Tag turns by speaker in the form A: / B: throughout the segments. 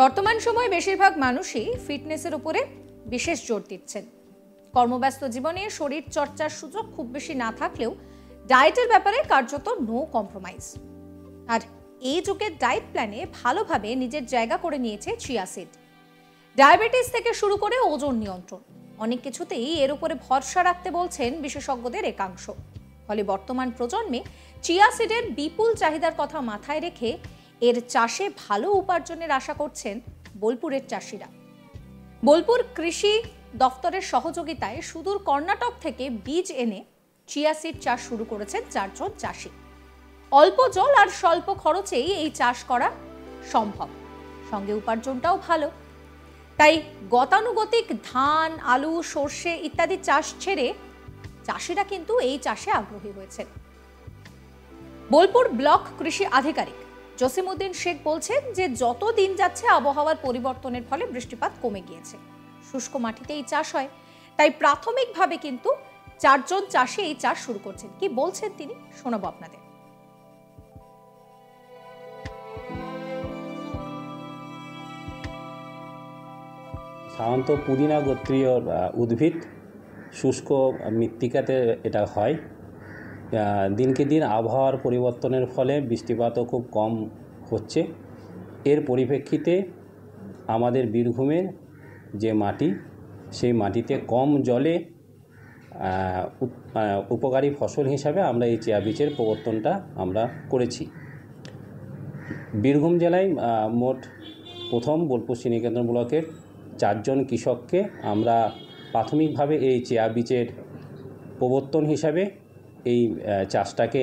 A: বর্তমান সময়ে বেশিরভাগ মানুষই ফিটনেসের উপরে বিশেষ জোর দিচ্ছেন। কর্মব্যস্ত জীবনে শরীর চর্চার সুযোগ খুব বেশি না থাকলেও ডায়েটের ব্যাপারে কার্যত নো কম্প্রোমাইজ। আর এই যুগের ডায়েট প্ল্যানে ভালোভাবে নিজের জায়গা করে নিয়েছে চিয়া সিড। ডায়াবেটিস থেকে শুরু করে ওজন নিয়ন্ত্রণ, অনেক কিছুতেই এর উপরে ভরসা রাখতে বলছেন বিশেষজ্ঞদের একাংশ। ফলে বর্তমান প্রজন্মে চিয়া সিডের বিপুল চাহিদার কথা মাথায় রেখে এর চাষে ভালো উপার্জনের আশা করছেন বোলপুরের চাষিরা। বোলপুর কৃষি দফতরের সহযোগিতায় সুদূর কর্ণাটক থেকে বীজ এনে চিয়া সিড চাষ শুরু করেছেন 4 জন চাষি। অল্প জল আর স্বল্প খরচেই এই চাষ করা সম্ভব, সঙ্গে উপার্জনটাও ভালো। তাই গতানুগতিক ধান, আলু, সর্ষে ইত্যাদি চাষ ছেড়ে চাষিরা কিন্তু এই চাষে আগ্রহী হয়েছেন। বোলপুর ব্লক কৃষি আধিকারিক জসিমউদ্দিন শেখ বলছেন যে যত দিন যাচ্ছে আবহাওয়ার পরিবর্তনের ফলে বৃষ্টিপাত কমে গিয়েছে, শুষ্ক মাটিতে এই চাষ হয়। তাই প্রাথমিকভাবে কিন্তু 4 জন চাষি এই চাষ শুরু করছেন। কি বলছেন তিনি শোনাবো আপনাদের।
B: সাধারণত পুদিনা গোত্রীয় উদ্ভিদ শুষ্ক মৃত্তিকাতে এটা হয়। দিনকে দিন আবহাওয়ার পরিবর্তনের ফলে বৃষ্টিপাতও খুব কম হচ্ছে। এর পরিপ্রেক্ষিতে আমাদের বীরভূমের যে মাটি, সেই মাটিতে কম জলে উপকারী ফসল হিসাবে আমরা এই চিয়া বীজের প্রবর্তনটা আমরা করেছি। বীরভূম জেলায় মোট প্রথম বোলপুর শ্রীনিকেতন ব্লকের 4 জন কৃষককে আমরা প্রাথমিকভাবে এই চিয়া বীজের প্রবর্তন হিসাবে এই চাষটাকে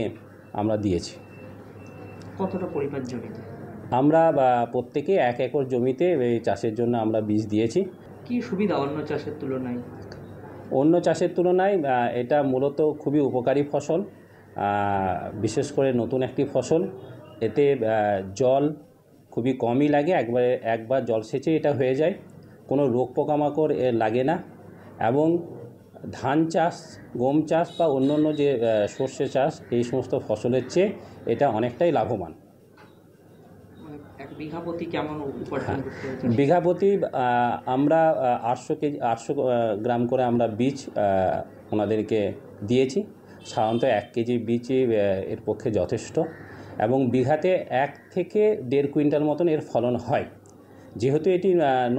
B: আমরা দিয়েছি।
C: কতটা পরিমাণ জমিতে?
B: আমরা প্রত্যেকে 1 একর জমিতে এই চাষের জন্য আমরা বীজ দিয়েছি।
C: কি সুবিধা অন্য চাষের তুলনায়?
B: অন্য চাষের তুলনায় এটা মূলত খুবই উপকারী ফসল, বিশেষ করে নতুন একটি ফসল। এতে জল খুবই কমই লাগে, একবার জল সেচে এটা হয়ে যায়। কোনো রোগ পোকামাকড় এর লাগে না এবং ধান চাষ, গম চাষ বা অন্য যে সর্ষে চাষ, এই সমস্ত ফসলের চেয়ে এটা অনেকটাই লাভবান।
C: এক বিঘা প্রতি কেমন উপার্জন করতে হচ্ছে?
B: বিঘা প্রতি আমরা 800 গ্রাম করে আমরা বীজ ওনাদেরকে দিয়েছি। সাধারণত 1 কেজি বীজই এর পক্ষে যথেষ্ট এবং বিঘাতে 1 থেকে 1.5 কুইন্টাল মতন এর ফলন হয়। যেহেতু এটি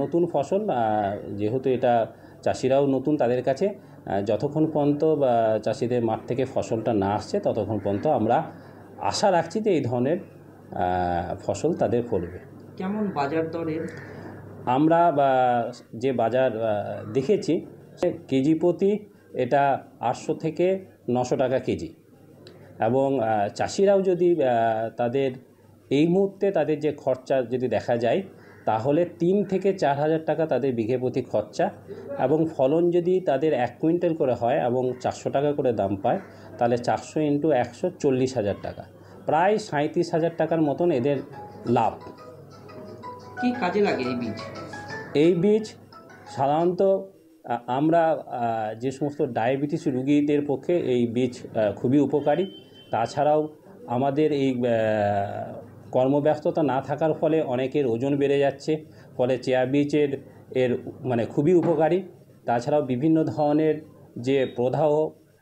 B: নতুন ফসল, যেহেতু এটা চাষিরাও নতুন, তাদের কাছে যতক্ষণ পর্যন্ত চাষিদের মাঠ থেকে ফসলটা না আসছে ততক্ষণ পর্যন্ত আমরা আশা রাখছি যে এই ধরনের ফসল তাদের ফলবে।
C: কেমন বাজার দরের?
B: আমরা যে বাজার দেখেছি, কেজি প্রতি এটা 800 থেকে 900 টাকা কেজি এবং চাষিরাও যদি তাদের এই মুহূর্তে তাদের যে খরচা যদি দেখা যায় তাহলে 3 থেকে 4 হাজার টাকা তাদের বিঘে প্রতি খরচা এবং ফলন যদি তাদের 1 কুইন্টাল করে হয় এবং 400 টাকা করে দাম পায় তাহলে 400 × 100 40,000 টাকা, প্রায় 37,000 টাকার মতন এদের লাভ।
C: কি কাজে লাগে এই বীজ?
B: এই বীজ সাধারণত আমরা যে সমস্ত ডায়াবেটিস রোগীদের পক্ষে এই বীজ খুবই উপকারী। তাছাড়াও আমাদের এই কর্মব্যস্ততা না থাকার ফলে অনেকের ওজন বেড়ে যাচ্ছে, ফলে চিয়া বীজের খুবই উপকারী। তাছাড়াও বিভিন্ন ধরনের যে প্রদাহ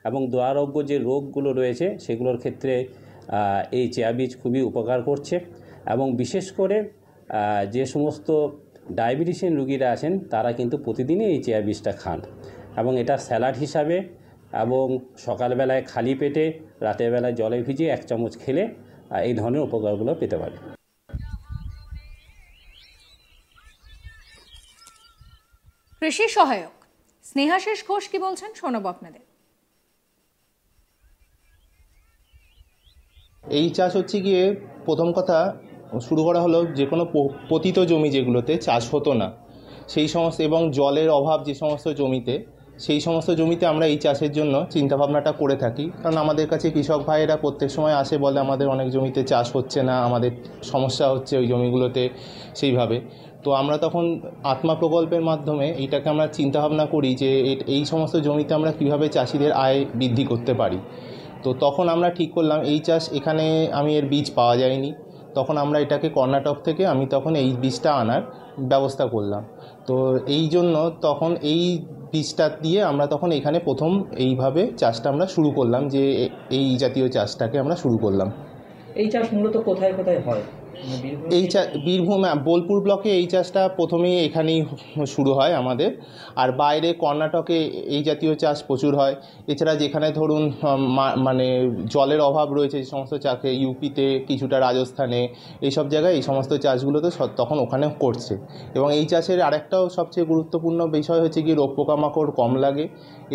B: এবং দুরারোগ্য যে রোগগুলো রয়েছে সেগুলোর ক্ষেত্রে এই চিয়া বীজ খুবই উপকার করছে এবং বিশেষ করে যে সমস্ত ডায়াবেটিসের রোগীরা আছেন তারা কিন্তু প্রতিদিনই এই চিয়া বীজটা খান এবং এটা স্যালাড হিসাবে এবং সকালবেলায় খালি পেটে, রাতের বেলায় জলে ভিজিয়ে 1 চামচ খেলে এই ধরনের উপকারগুলো পেতে পারে।
A: কৃষি সহায়ক স্নেহাশিস ঘোষ কি বলছেন শোনাবো আপনাদের।
D: এই চাষ হচ্ছে গিয়ে প্রথম কথা শুরু করা হলো যে কোনো পতিত জমি যেগুলোতে চাষ হতো না সেই সমস্ত এবং জলের অভাব যে সমস্ত জমিতে, সেই সমস্ত জমিতে আমরা এই চাষের জন্য চিন্তাভাবনাটা করে থাকি। কারণ আমাদের কাছে কৃষক ভাইয়েরা প্রত্যেক সময় আসে, বলে আমাদের অনেক জমিতে চাষ হচ্ছে না, আমাদের সমস্যা হচ্ছে ওই জমিগুলোতে সেইভাবে। তো আমরা তখন আত্মা প্রকল্পের মাধ্যমে এইটাকে আমরা চিন্তাভাবনা করি যে এই সমস্ত জমিতে আমরা কীভাবে চাষিদের আয় বৃদ্ধি করতে পারি। তো তখন আমরা ঠিক করলাম এই চাষ, এখানে আমি এর বীজ পাওয়া যায়নি, তখন আমরা এটাকে কর্ণাটক থেকে আমি তখন এই বীজটা আনার ব্যবস্থা করলাম। তো এই জন্য তখন এই বীজটা দিয়ে আমরা তখন এখানে প্রথম এইভাবে চাষটা আমরা শুরু করলাম, যে এই জাতীয় চাষটাকে আমরা শুরু করলাম।
C: এই চাষ মূলত কোথায় কোথায় হয়?
D: এই বীরভূম বোলপুর ব্লকে এই চাষটা প্রথমেই এখানেই শুরু হয় আমাদের। আর বাইরে কর্ণাটকে এই জাতীয় চাষ প্রচুর হয়। এছাড়া যেখানে ধরুন মানে জলের অভাব রয়েছে যে সমস্ত চাষে, ইউপিতে কিছুটা, রাজস্থানে, এইসব জায়গায় এই সমস্ত চাষগুলো তো তখন ওখানে করছে। এবং এই চাষের আরেকটাও সবচেয়ে গুরুত্বপূর্ণ বিষয় হচ্ছে কি রোগ পোকামাকড় কম লাগে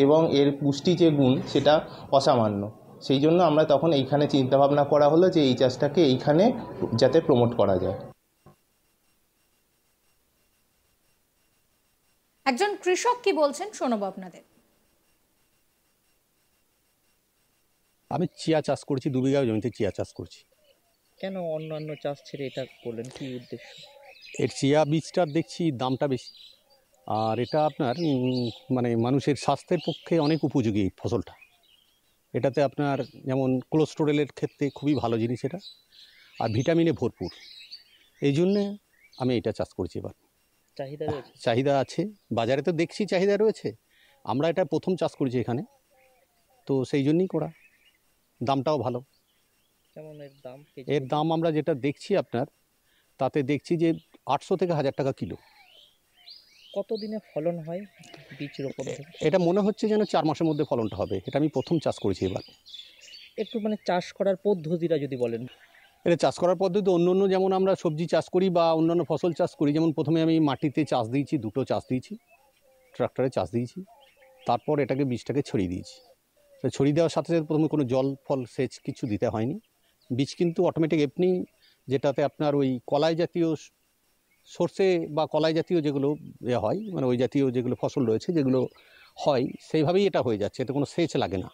D: এবং এর পুষ্টি যে গুণ সেটা অসামান্য। সেই জন্য আমরা তখন এইখানে চিন্তাভাবনা করা হলো যে এই চাষটাকে এইখানে যাতে প্রমোট করা যায়।
A: একজন কৃষক কি বলছেন শোনাবো আপনাদের।
E: আমি চিয়া চাষ করছি, 2 বিঘা জমিতে চিয়া চাষ করছি।
C: কেন অন্যান্য চাষ ছেড়ে এটা করলেন, কি উদ্দেশ্য?
E: এর চিয়া বীজটার দেখছি দামটা বেশি, আর এটা আপনার মানে মানুষের স্বাস্থ্যের পক্ষে অনেক উপযোগী এই ফসলটা। এটাতে আপনার যেমন কোলেস্টেরলের ক্ষেত্রে খুবই ভালো জিনিস এটা, আর ভিটামিনে ভরপুর। এই জন্যে আমি এটা চাষ করছি। এবার
C: চাহিদা রয়েছে?
E: চাহিদা আছে, বাজারে তো দেখছি চাহিদা রয়েছে। আমরা এটা প্রথম চাষ করেছি এখানে, তো সেই জন্যই করা। দামটাও ভালো।
C: কেমন এর দাম?
E: এর দাম আমরা যেটা দেখছি আপনার, তাতে দেখছি যে 800 থেকে 1000 টাকা কিলো।
C: কতদিনে ফলন হয় বীজ রোপণ থেকে?
E: এটা মনে হচ্ছে যেন 4 মাসের মধ্যে ফলনটা হবে। এটা আমি প্রথম চাষ করেছি এবার।
C: একটু মানে চাষ করার পদ্ধতিটা যদি বলেন।
E: এটা চাষ করার পদ্ধতি অন্য যেমন আমরা সবজি চাষ করি বা অন্যান্য ফসল চাষ করি, যেমন প্রথমে আমি মাটিতে চাষ দিয়েছি, 2টো চাষ দিয়েছি, ট্রাক্টরে চাষ দিয়েছি, তারপর এটাকে বীজটাকে ছড়িয়ে দিয়েছি। তো ছড়িয়ে দেওয়ার সাথে সাথে প্রথমে কোনো জল ফল সেচ কিছু দিতে হয়নি। বীজ কিন্তু অটোমেটিক এমনি, যেটাতে আপনার ওই কলাই জাতীয় সর্ষে বা কলাই জাতীয় যেগুলো হয়, মানে ওই জাতীয় যেগুলো ফসল রয়েছে যেগুলো হয়, সেইভাবেই এটা হয়ে যাচ্ছে, এতে কোনো সেচ লাগে না।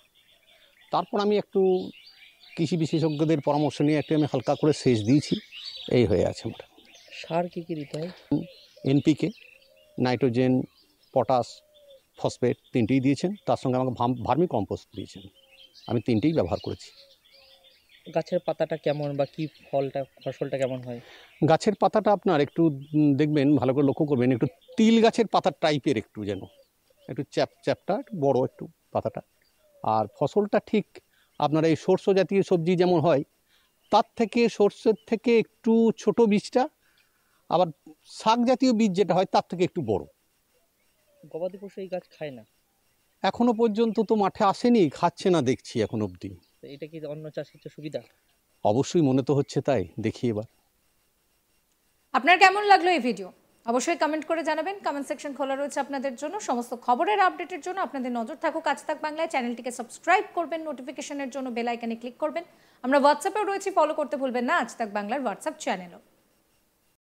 E: তারপর আমি একটু কৃষি বিশেষজ্ঞদের পরামর্শ নিয়ে একটু আমি হালকা করে সেচ দিয়েছি, এই হয়ে আছে মোটামুটি।
C: সার কী কী দিতে হয়?
E: এনপিকে, নাইট্রোজেন, পটাশ, ফসফেট 3টেই দিয়েছেন, তার সঙ্গে আমাকে ভার্মি কম্পোস্ট দিয়েছেন। আমি 3টেই ব্যবহার করেছি।
C: গাছের পাতাটা কেমন বা কি ফসলটা কেমন হয়?
E: গাছের পাতাটা আপনার একটু দেখবেন, ভালো করে লক্ষ্য করবেন, একটু তিল গাছের পাতার টাইপের, একটু যেন একটু চ্যাপটা, একটু বড় একটু পাতাটা। আর ফসলটা ঠিক আপনার এই সর্ষে জাতীয় সবজি যেমন হয়, তার থেকে সর্ষের থেকে একটু ছোট বীজটা, আবার শাক জাতীয় বীজ যেটা হয় তার থেকে একটু বড়।
C: গবাদি পশু এই গাছ খায় না?
E: এখনো পর্যন্ত তো মাঠে আসেনি, খাচ্ছে না দেখছি এখন অবধি।
C: তো এটা কি অন্য চাষের চেয়ে সুবিধা?
E: অবশ্যই মনে তো হচ্ছে তাই, দেখি এবার।
A: আপনার কেমন লাগলো এই ভিডিও অবশ্যই কমেন্ট করে জানাবেন। কমেন্ট সেকশন খোলা রয়েছে আপনাদের জন্য। সমস্ত খবরের আপডেটের জন্য আপনাদের নজর থাকুক আজ তাক বাংলায়। চ্যানেলটিকে সাবস্ক্রাইব করবেন, নোটিফিকেশনের জন্য বেল আইকনে ক্লিক করবেন। আমরা হোয়াটসঅ্যাপেও রয়েছি, ফলো করতে ভুলবেন না আজ তাক বাংলার হোয়াটসঅ্যাপ চ্যানেলও।